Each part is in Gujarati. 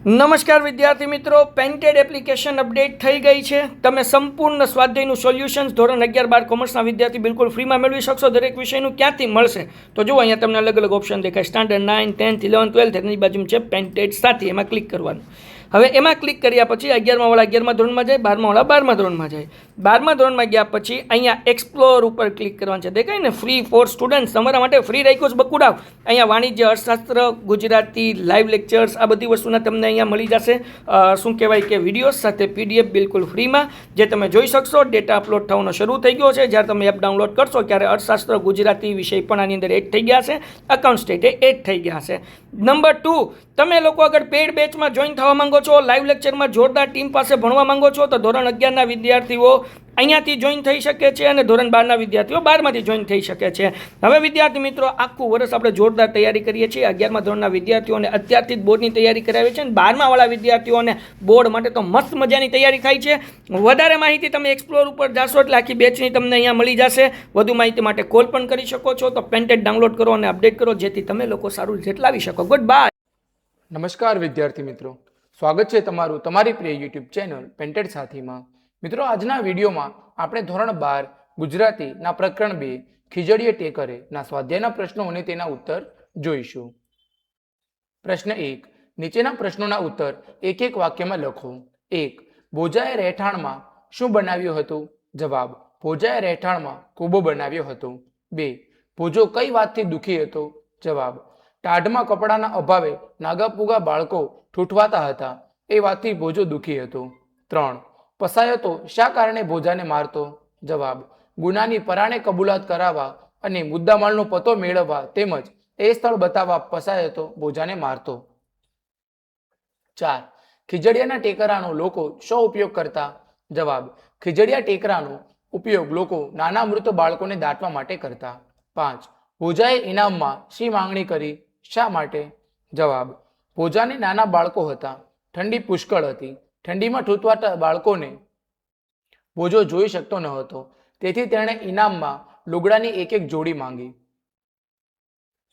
નમસ્કાર વિદ્યાર્થી મિત્રો, પેન્ટેડ એપ્લિકેશન અપડેટ થઈ ગઈ છે. તમે સંપૂર્ણ સ્વાધ્યાયનું સોલ્યુશન્સ ધોરણ 11-12 કોમર્સના વિદ્યાર્થી બિલકુલ ફ્રીમાં મેળવી શકશો. દરેક વિષયનું ક્યાંથી મળશે તો જુઓ, અહીંયા તમને અલગ અલગ ઓપ્શન દેખાય. સ્ટાન્ડર્ડ 9, 10th, 11th, 12th એની બાજુમાં છે પેન્ટેડ સાથી, એમાં ક્લિક કરવાનું. હવે એમાં ક્લિક કર્યા પછી 11મા વાળા 11મા ધોરણમાં જાય, 12મા વાળા 12મા ધોરણમાં જાય. 12મા ધોરણમાં ગયા પછી અહીંયા એક્સપ્લોર ઉપર ક્લિક કરવાનું છે. દેખાય ને, ફ્રી ફોર સ્ટુડન્ટ, તમારા માટે ફ્રી રાખ્યું છે બકુડાવ. અહીંયા વાણિજ્ય, અર્થશાસ્ત્ર, ગુજરાતી, લાઈવ લેક્ચર્સ, આ બધી વસ્તુના તમને અહીંયા મળી જશે. શું કહેવાય કે વિડીયો સાથે PDF બિલકુલ ફ્રીમાં, જે તમે જોઈ શકશો. ડેટા અપલોડ થવાનો શરૂ થઈ ગયો છે. જ્યારે તમે એપ ડાઉનલોડ કરશો ત્યારે અર્થશાસ્ત્ર, ગુજરાતી વિષય પણ આની અંદર એડ થઈ ગયા છે. અકાઉન્ટ સ્ટેટે એડ થઈ ગયા છે. નંબર 2, તમે લોકો અગર પેડ બેચમાં જોઈન થવા માંગો છો, લાઈવ લેક્ચરમાં જોરદાર ટીમ પાસે ભણવા માંગો છો, તો ધોરણ 11ના વિદ્યાર્થીઓ અહીંયાથી જોઈન થઈ શકે છે અને ધોરણ 12ના વિદ્યાર્થીઓ 12માંથી જોઈન થઈ શકે છે. હવે વિદ્યાર્થી મિત્રો, આખું વર્ષ આપણે જોરદાર તૈયારી કરીએ છીએ. 11મા ધોરણના વિદ્યાર્થીઓને અત્યારથી જ બોર્ડની તૈયારી કરાવી છે અને 12મા વાળા વિદ્યાર્થીઓને બોર્ડ માટે તો મસ્ત મજાની તૈયારી થાય છે. વધારે માહિતી તમે એક્સપ્લોર ઉપર જાશો એટલે આખી બેચની તમને અહીંયા મળી જશે. વધુ માહિતી માટે કોલ પણ કરી શકો છો. તો પેન્ટેડ ડાઉનલોડ કરો અને અપડેટ કરો, જેથી તમે લોકો સારું રિઝલ્ટ લાવી શકો. Good bye. નમસ્કાર વિદ્યાર્થી મિત્રો, સ્વાગત છે તમારું તમારી પ્રિય યુટ્યુબ ચેનલ પેન્ટેડ સાથીમાં. મિત્રો, આજના વિડીયોમાં આપણે ધોરણ 12 ગુજરાતીના પ્રકરણ 2 ખીજડીએ ટેકરે ના સ્વાધ્યાયના પ્રશ્નો અને તેના ઉત્તર જોઈશું. પ્રશ્ન 1. નીચેના પ્રશ્નોના ઉત્તર એક એક વાક્યમાં લખો. 1. ભોજાએ રહેઠાણમાં શું બનાવ્યું હતું? જવાબ: ભોજાએ રહેઠાણમાં કૂબો બનાવ્યો હતો. 2. ભોજો કઈ વાતથી દુઃખી હતો? જવાબ: ટાઢમાં કપડાના અભાવે નાગાપૂગા બાળકો ઠૂઠવાતા હતા, એ વાતથી ભોજો દુઃખી હતો. 3. પસાયતો શા કારણે ભોજાને મારતો? જવાબ: ગુનાની પરાણે કબૂલાત કરાવવા અને મુદ્દામાલનો પતો મેળવવા તેમજ એ સ્થળ બતાવવા પસાયતો ભોજાને મારતો. 4. ખીજડીયાના ટેકરાનો લોકો શો ઉપયોગ કરતા? જવાબ: ખીજડીયા ટેકરાનો ઉપયોગ લોકો નાના મૃત બાળકોને દાટવા માટે કરતા. 5. ભોજાએ ઇનામમાં શી માંગણી કરી? શા માટે? જવાબ: ભોજાને નાના બાળકો હતા, ઠંડી પુષ્કળ હતી, ઠંડીમાં ઠૂંઠવાતા બાળકોને ભોજો જોઈ શકતો ન હતો, તેથી તેણે ઇનામમાં લુગડાની એક એક જોડી માંગી.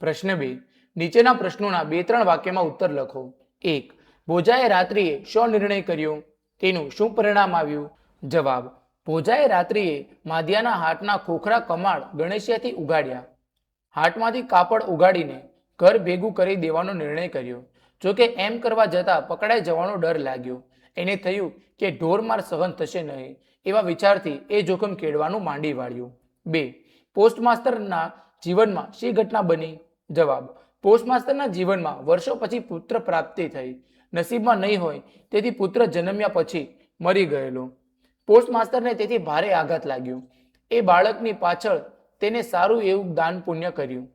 પ્રશ્ન 2. નીચેના પ્રશ્નોના 2-3 વાક્યમાં ઉત્તર લખો. 1. ભોજાએ રાત્રિએ શો નિર્ણય કર્યો? તેનું શું પરિણામ આવ્યું? જવાબ: ભોજાએ રાત્રિએ માધ્યાના હાટના ખોખરા કમાડ ગણેશિયાથી ઉગાડ્યા. હાટમાંથી કાપડ ઉગાડીને ઘર ભેગું કરી દેવાનો નિર્ણય કર્યો. જોકે એમ કરવા જતાં પકડાઈ જવાનો ડર લાગ્યો. એને થયું કે ઢોરમાર સહન થશે નહીં, એવા વિચારથી એ જોખમ કેળવાનું માંડી વાળ્યું. 2. પોસ્ટમાસ્ટરના જીવનમાં શી ઘટના બની? જવાબ: પોસ્ટમાસ્ટરના જીવનમાં વર્ષો પછી પુત્ર પ્રાપ્તિ થઈ. નસીબમાં નહીં હોય તેથી પુત્ર જન્મ્યા પછી મરી ગયેલો. પોસ્ટમાસ્ટરને તેથી ભારે આઘાત લાગ્યો. એ બાળકની પાછળ તેને સારું એવું દાન પુણ્ય કર્યું.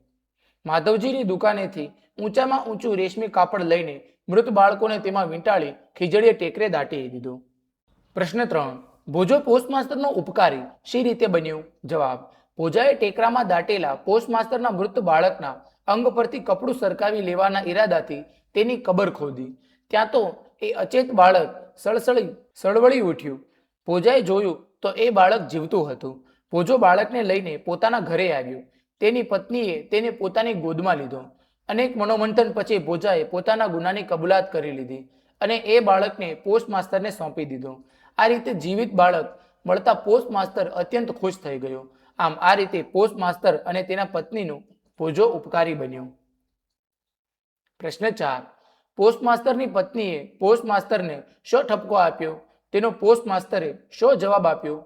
માધવજીની દુકાનેથી ઊંચામાં ઊંચું રેશમી કાપડ લઈને મૃત બાળકોને તેમાં વીંટાળી ખીજડીએ ટેકરે દાટી દીધો. પ્રશ્ન 3. ભોજો પોસ્ટમાસ્ટરનો ઉપકારી શી રીતે બન્યો? જવાબ: ભોજાએ ટેકરામાં દાટેલા પોસ્ટમાસ્ટરના મૃત બાળકના અંગ પરથી કપડું સરકાવી લેવાના ઈરાદાથી તેની કબર ખોદી. ત્યાં તો એ અચેત બાળક સળવળી ઉઠ્યું. ભોજાએ જોયું તો એ બાળક જીવતું હતું. ભોજો બાળકને લઈને પોતાના ઘરે આવ્યો. તેની પત્નીએ તેને પોતાની ગોદમાં લીધો. અનેક મનોમંથન પછી ભોજાએ પોતાના ગુનાની કબૂલાત કરી લીધી અને એ બાળકને પોસ્ટમાસ્ટરને સોંપી દીધો. આ રીતે જીવિત બાળક મળતા પોસ્ટમાસ્ટર અત્યંત ખુશ થઈ ગયો. આમ આ રીતે પોસ્ટમાસ્ટર અને તેના પત્નીનો ભોજો ઉપકારી બન્યો. પ્રશ્ન 4. પોસ્ટમાસ્ટરની પત્નીએ પોસ્ટમાસ્ટરને શો ઠપકો આપ્યો? તેનો પોસ્ટમાસ્ટરે શો જવાબ આપ્યો?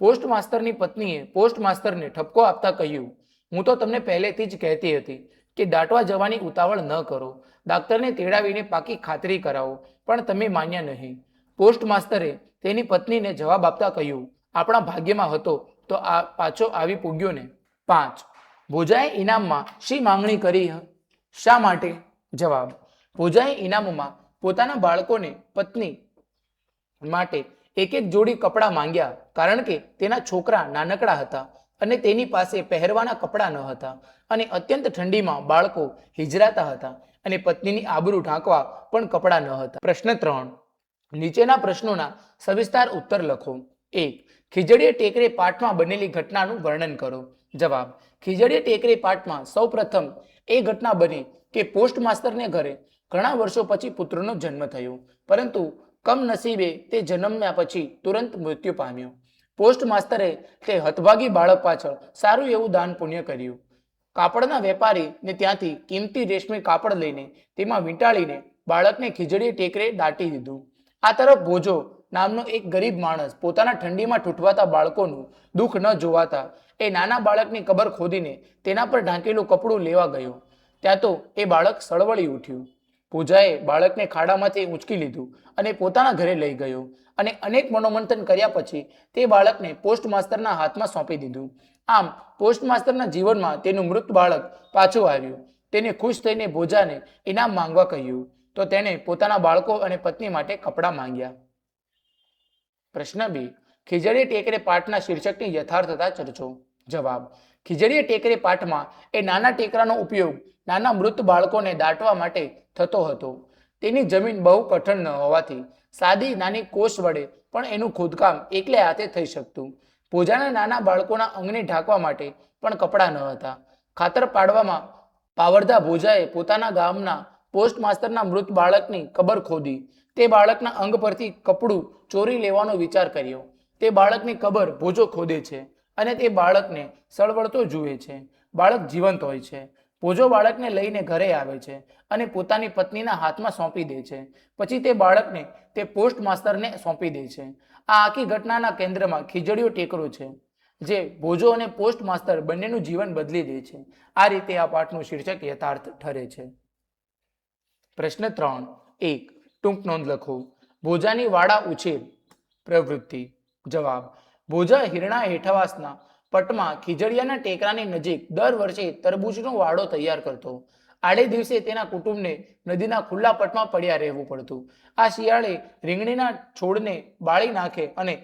પોસ્ટમાસ્ટરની પત્નીએ પોસ્ટમાસ્ટરને ઠપકો આપતા કહ્યું, હું તો તમને પહેલેથી જ કહેતી હતી કે દાટવા જવાની ઉતાવળ ન કરો, ડાક્ટરને તેડાવીને પાકી ખાતરી કરાવો, પણ તમે માન્યા નહીં. પોસ્ટમાસ્ટરે તેની પત્નીને જવાબ આપતા કહ્યું, આપણા ભાગ્યમાં હતો તો આ પાછો આવી પૂગ્યો ને. 5. ભોજાએ ઇનામમાં શી માંગણી કરી? શા માટે? જવાબ: ભોજાએ ઇનામમાં પોતાના બાળકોને પત્ની માટે એક એક જોડી કપડાં માંગ્યા, કારણ કે તેના છોકરા નાનકડા હતા અને તેની પાસે પહેરવાના કપડાં ન હતા અને અત્યંત ઠંડીમાં બાળકો હિજરાતા હતા અને પત્નીની આબરૂ ઢાંકવા પણ કપડાં ન હતા. પ્રશ્ન 3. નીચેના પ્રશ્નોના સવિસ્તાર ઉત્તર લખો. 1. ખીજડીએ ટેકરે પાઠમાં બનેલી ઘટનાનું વર્ણન કરો. જવાબ: ખીજડીએ ટેકરે પાઠમાં સૌપ્રથમ એ ઘટના બની કે પોસ્ટમાસ્ટરને ઘરે ઘણા વર્ષો પછી પુત્રનો જન્મ થયો, પરંતુ કમનસીબે તે જન્મ્યા પછી તુરંત મૃત્યુ પામ્યો. પોસ્ટ માસ્તરે તે હતભાગી બાળક પાછળ સારું એવું દાન પુણ્ય કર્યું. કાપડના વેપારીને ત્યાંથી કિંમતી રેશમી કાપડ લઈને તેમાં વીંટાળીને બાળકને ખીજડીએ ટેકરે દાટી દીધું. આ તરફ ભોજો નામનો એક ગરીબ માણસ પોતાના ઠંડીમાં ઠૂઠવાતા બાળકોનું દુઃખ ન જોવાતા એ નાના બાળકની કબર ખોદીને તેના પર ઢાંકેલું કપડું લેવા ગયો. ત્યાં તો એ બાળક સળવળી ઉઠ્યું. પૂજાએ બાળકને ખાડામાંથી ઊંચકી લીધું અને પોતાના ઘરે લઈ ગયો અને અનેક મનોમંથન કર્યા પછી તે બાળકને પોસ્ટ માસ્તરના હાથમાં સોંપી દીધું. આમ પોસ્ટ માસ્તરના જીવનમાં તેનું મૃત બાળક પાછું આવ્યું. તેને ખુશ થઈને ભોજાને ઇનામ માંગવા કહ્યું તો તેણે પોતાના બાળકો અને પત્ની માટે કપડાં માંગ્યા. પ્રશ્ન 2. ખીજડીએ ટેકરે પાઠના શીર્ષકની યથાર્થતા ચર્ચો. જવાબ. ખીજડીએ ટેકરે પાઠમાં એ નાના ટેકરાનો ઉપયોગ નાના મૃત બાળકોને દાટવા માટે થતો હતો. તેની જમીન બહુ કઠણ ન હોવાથી સાદી નાની કોષ વડે પણ એનું ખોદકામ એકલે હાથે થઈ શકતું. ભોજાના નાના બાળકોના અંગને ઢાંકવા માટે પણ કપડાં ન હતા. ખાતર પાડવામાં પાવરધા ભોજાએ પોતાના ગામના પોસ્ટ માસ્તરના મૃત બાળકની કબર ખોદી તે બાળકના અંગ પરથી કપડું ચોરી લેવાનો વિચાર કર્યો. તે બાળકની કબર ભોજો ખોદે છે અને તે બાળકને સળવળતો જુએ છે. બાળક જીવંત હોય છે. ભોજો બાળકને લઈને ઘરે આવે છે અને પોતાની પત્નીના હાથમાં સોંપી દે છે. પછી તે બાળકને તે પોસ્ટ માસ્તરને સોંપી દે છે. આ આખી ઘટનાના કેન્દ્રમાં ખીજડીયો ટેકરો છે, જે ભોજો અને પોસ્ટ માસ્તર બંનેનું જીવન બદલી દે છે. આ રીતે આ પાઠનું શીર્ષક યથાર્થ ઠરે છે. પ્રશ્ન 3. 1. ટૂંક નોંધ લખો. ભોજાની વાડા ઉછેર પ્રવૃત્તિ. જવાબ. ભોજા હિરણા હેઠવાસના પટમાં ખીજડીયાના ટેકરાની નજીક દર વર્ષે તરબૂચનો વાડો તૈયાર કરતો. આડે દિવસે તેના કુટુંબને નદીના ખુલ્લા પટમાં પડ્યા રહેવું પડતું. આ શિયાળે રીંગણીના છોડને બાળી નાખે અને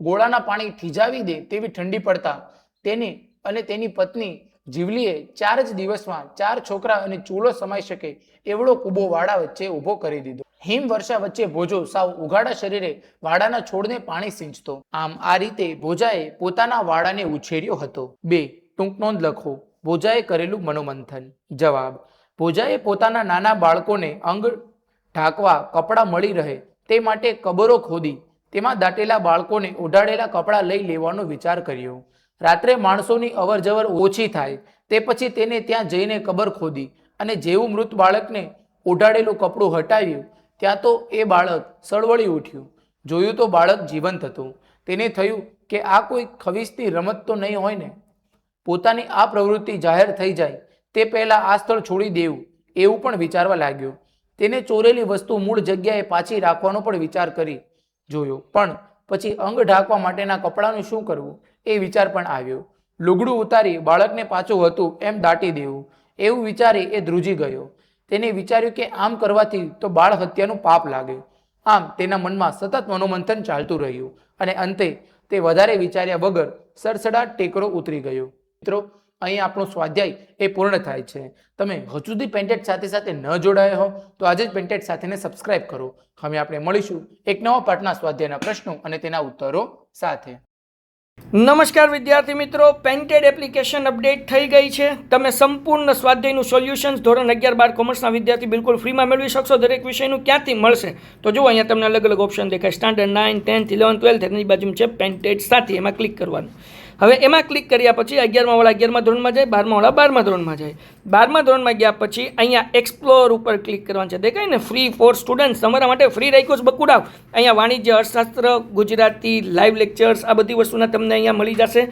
ગોળાના પાણી થીજાવી દે તેવી ઠંડી પડતા તેને અને તેની પત્ની જીવલીએ 4 જ દિવસમાં 4 છોકરા અને ચૂલો સમાઈ શકે એવડો કૂબો વાડા વચ્ચે ઊભો કરી દીધો. હિમવર્ષા વચ્ચે ભોજો સાવ ઉઘાડા શરીરે વાડાના છોડને પાણી સિંચતો. આમ આ રીતે ભોજાએ પોતાના વાડાને ઉછેર્યો હતો. 2. ટૂંક નોંધ લખો. ભોજાએ કરેલું મનોમંથન. જવાબ. ભોજાએ પોતાના નાના બાળકોને અંગ ઢાંકવા કપડાં મળી રહે તે માટે કબરો ખોદી તેમાં દાટેલા બાળકોને ઓઢાડેલા કપડાં લઈ લેવાનો વિચાર કર્યો. રાત્રે માણસોની અવરજવર ઓછી થાય તે પછી તેને ત્યાં જઈને કબર ખોદી અને જેવું મૃત બાળકને ઓઢાડેલું કપડું હટાવ્યું ત્યાં તો એ બાળક સળવળી ઉઠ્યું. જોયું તો બાળક જીવંત હતું. તેને થયું કે આ કોઈ ખવીસની રમત તો નહીં હોય ને. પોતાની આ પ્રવૃત્તિ જાહેર થઈ જાય તે પહેલાં આ સ્થળ છોડી દેવું એવું પણ વિચારવા લાગ્યો. તેને ચોરેલી વસ્તુ મૂળ જગ્યાએ પાછી રાખવાનો પણ વિચાર કરી જોયો, પણ પછી અંગ ઢાંકવા માટેના કપડાનું શું કરવું એ વિચાર પણ આવ્યો. લુગડું ઉતારી બાળકને પાછું હતું એમ દાટી દેવું એવું વિચારી એ ધ્રુજી ગયો. તેને વિચાર્યું કે આમ કરવાથી તો બાળ હત્યાનું પાપ લાગે. આમ તેના મનમાં સતત મનોમંથન ચાલતું રહ્યું અને અંતે તે વધારે વિચાર્યા વગર સડસડાટ ટેકરો ઉતરી ગયો. મિત્રો, અહીં આપણો સ્વાધ્યાય એ પૂર્ણ થાય છે. તમે હજુ સુધી પેન્ટેડ સાથે ન જોડાયા હો તો આજે જ પેન્ટેડ સાથેને સબસ્ક્રાઇબ કરો. હવે આપણે મળીશું એક નવા પાઠના સ્વાધ્યાયના પ્રશ્નો અને તેના ઉત્તરો સાથે. નમસ્કાર વિદ્યાર્થી મિત્રો, પેન્ટેડ એપ્લિકેશન અપડેટ થઈ ગઈ છે. તમે સંપૂર્ણ સ્વાધ્યાયનું સોલ્યુશન્સ ધોરણ 11, 12 કોમર્સના વિદ્યાર્થી બિલકુલ ફ્રીમાં મેળવી શકશો. દરેક વિષયનું ક્યાંથી મળશે તો જુઓ, અહીંયા તમને અલગ અલગ ઓપ્શન દેખાય. સ્ટાન્ડર્ડ 9, 10th, 11th, 12th એની બાજુમાં છે પેન્ટેડ સાથી, એમાં ક્લિક કરવાનું. હવે એમાં ક્લિક કર્યા પછી 11મા વાળા 11મા ધોરણમાં જાય, 12મા વાળા 12મા ધોરણમાં જાય. 12મા ધોરણમાં ગયા પછી અહીંયા એક્સપ્લોર ઉપર ક્લિક કરવાનું છે. દેખાય ને, ફ્રી ફોર સ્ટુડન્ટ્સ, તમારા માટે ફ્રી રાખ્યું છે બકુડાવ. અહીંયા વાણિજ્ય, અર્થશાસ્ત્ર, ગુજરાતી, લાઈવ લેક્ચર્સ આ બધી વસ્તુના તમને અહીંયા મળી જશે.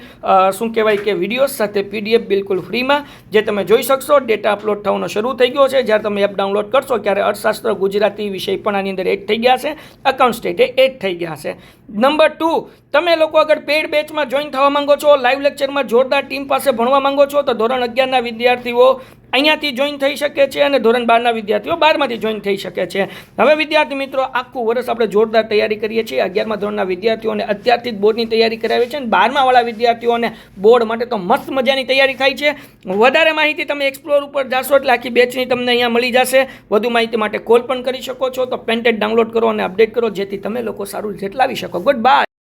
શું કહેવાય કે વિડીયોઝ સાથે PDF બિલકુલ ફ્રીમાં, જે તમે જોઈ શકશો. ડેટા અપલોડ થવાનો શરૂ થઈ ગયો છે. જ્યારે તમે એપ ડાઉનલોડ કરશો ત્યારે અર્થશાસ્ત્ર, ગુજરાતી વિષય પણ આની અંદર એડ થઈ ગયા છે. અકાઉન્ટ સ્ટેટ એડ થઈ ગયા છે. નંબર 2, તમે લોકો અગર પેડ બેચમાં જોઈન થવા માંગો છો, લાઈવ લેક્ચરમાં જોરદાર ટીમ પાસે ભણવા માંગો છો તો ધોરણ 11ના વિદ્યાર્થીઓ અહીંયાથી જોઈન થઈ શકે છે અને ધોરણ 12ના વિદ્યાર્થીઓ 12માંથી જોઈન થઈ શકે છે. હવે વિદ્યાર્થી મિત્રો, આખું વર્ષ આપણે જોરદાર તૈયારી કરીએ છીએ. 11મા ધોરણના વિદ્યાર્થીઓને અત્યારથી જ બોર્ડની તૈયારી કરાવી છે અને 12મા વાળા વિદ્યાર્થીઓને બોર્ડ માટે તો મસ્ત મજાની તૈયારી થાય છે. વધારે માહિતી તમે એક્સપ્લોર ઉપર જાશો એટલે આખી બેચની તમને અહીંયા મળી જશે. વધુ માહિતી માટે કોલ પણ કરી શકો છો. તો પેન્ટેડ ડાઉનલોડ કરો અને અપડેટ કરો, જેથી તમે લોકો સારું રિઝલ્ટ લાવી શકો. Good bye.